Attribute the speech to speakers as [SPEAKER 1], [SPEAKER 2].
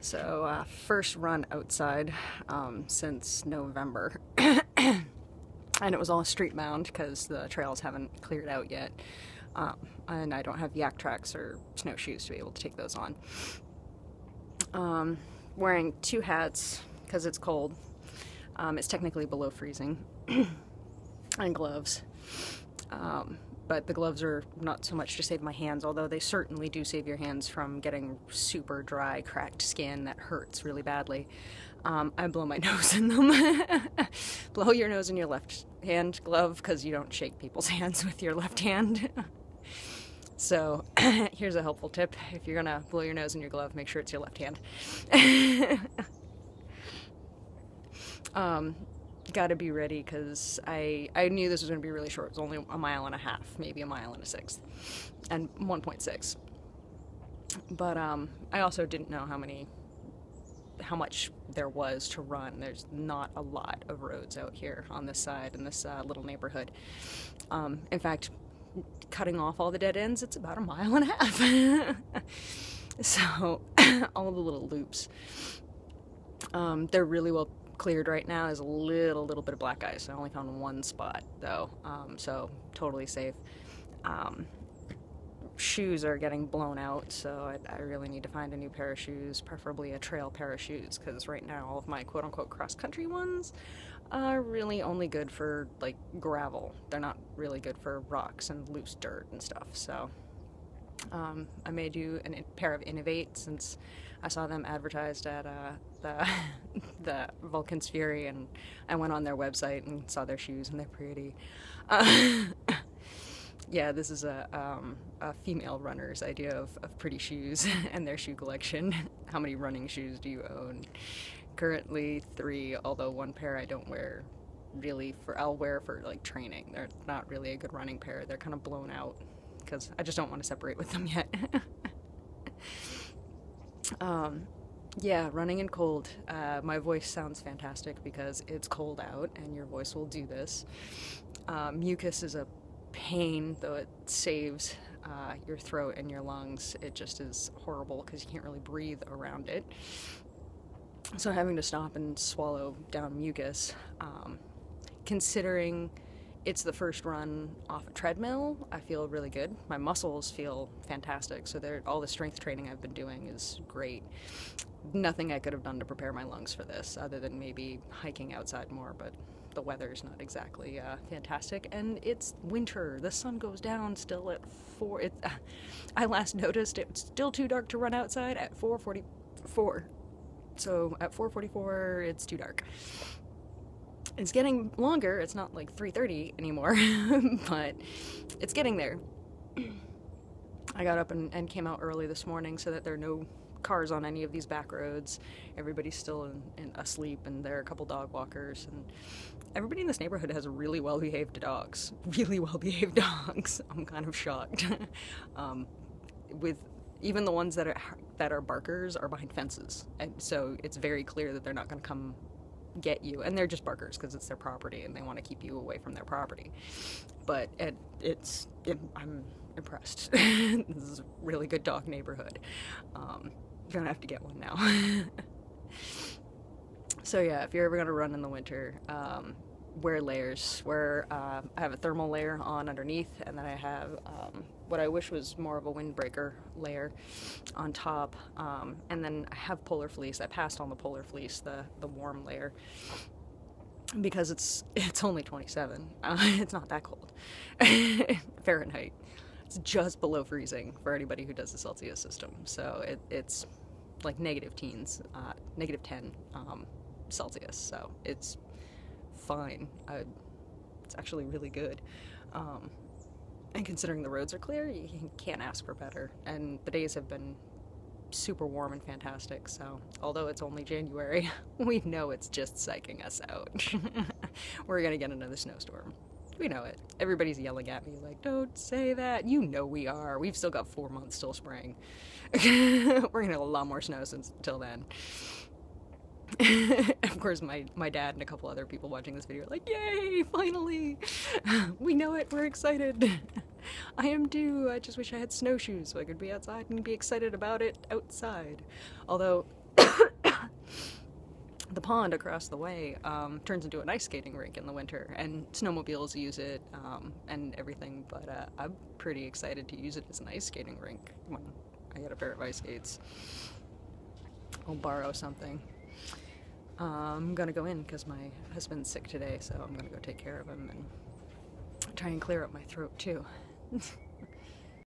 [SPEAKER 1] So, first run outside since November. And it was all street bound because the trails haven't cleared out yet. And I don't have yak tracks or snowshoes to be able to take those on. Wearing two hats because it's cold. It's technically below freezing. And gloves. But the gloves are not so much to save my hands, although they certainly do save your hands from getting super dry, cracked skin that hurts really badly. I blow my nose in them. Blow your nose in your left hand glove because you don't shake people's hands with your left hand. So here's a helpful tip. If you're gonna blow your nose in your glove, make sure it's your left hand. Gotta be ready because I knew this was going to be really short. It was only a mile and a half, maybe a mile and a sixth, and 1.6. But I also didn't know how much there was to run. There's not a lot of roads out here on this side in this little neighborhood. In fact, cutting off all the dead ends, it's about a mile and a half. So all the little loops, they're really well cleared right now. There's a little bit of black ice. I only found one spot though, so totally safe. Shoes are getting blown out, so I really need to find a new pair of shoes, preferably a trail pair of shoes, because right now all of my quote-unquote cross-country ones are really only good for like gravel. They're not really good for rocks and loose dirt and stuff. So I may do a pair of Innovate since I saw them advertised at the Vulcan's Fury, and I went on their website and saw their shoes, and they're pretty. Yeah, this is a female runner's idea of pretty shoes and their shoe collection. How many running shoes do you own? Currently 3, although one pair I don't wear really I'll wear for like training. They're not really a good running pair. They're kind of blown out because I just don't want to separate with them yet. Yeah, running in cold. My voice sounds fantastic because it's cold out, and your voice will do this. Mucus is a pain, though it saves your throat and your lungs. It just is horrible because you can't really breathe around it. So having to stop and swallow down mucus, considering it's the first run off a treadmill, I feel really good. My muscles feel fantastic, so all the strength training I've been doing is great. Nothing I could have done to prepare my lungs for this, other than maybe hiking outside more, but the weather's not exactly fantastic, and it's winter. The sun goes down still at 4. I last noticed it's still too dark to run outside at 4:44. So at 4:44, it's too dark. It's getting longer. It's not like 3:30 anymore, but it's getting there. I got up and came out early this morning so that there are no cars on any of these back roads. Everybody's still asleep, and there are a couple dog walkers, and everybody in this neighborhood has really well-behaved dogs. Really well-behaved dogs. I'm kind of shocked. With even the ones that are barkers are behind fences, and so it's very clear that they're not going to come get you, and they're just barkers because it's their property and they want to keep you away from their property. But I'm impressed. This is a really good dog neighborhood. You're gonna have to get one now. So yeah, if you're ever gonna run in the winter, wear layers. I have a thermal layer on underneath, and then I have what I wish was more of a windbreaker layer on top, and then I have polar fleece. I passed on the polar fleece, the warm layer, because it's only 27. It's not that cold. Fahrenheit. It's just below freezing for anybody who does the Celsius system. So it's like negative teens, negative 10 Celsius. So it's fine. It's actually really good. And considering the roads are clear, you can't ask for better. And the days have been super warm and fantastic, so although it's only January, we know it's just psyching us out. We're gonna get another snowstorm. We know it. Everybody's yelling at me like, don't say that. You know we are. We've still got 4 months till spring. We're gonna have a lot more snow until then. Of course, my dad and a couple other people watching this video are like, yay, finally! We know it, we're excited. I am too. I just wish I had snowshoes so I could be outside and be excited about it outside. Although, The pond across the way turns into an ice skating rink in the winter, and snowmobiles use it and everything, but I'm pretty excited to use it as an ice skating rink when I get a pair of ice skates. I'll borrow something. I'm gonna go in because my husband's sick today, so I'm gonna go take care of him and try and clear up my throat too.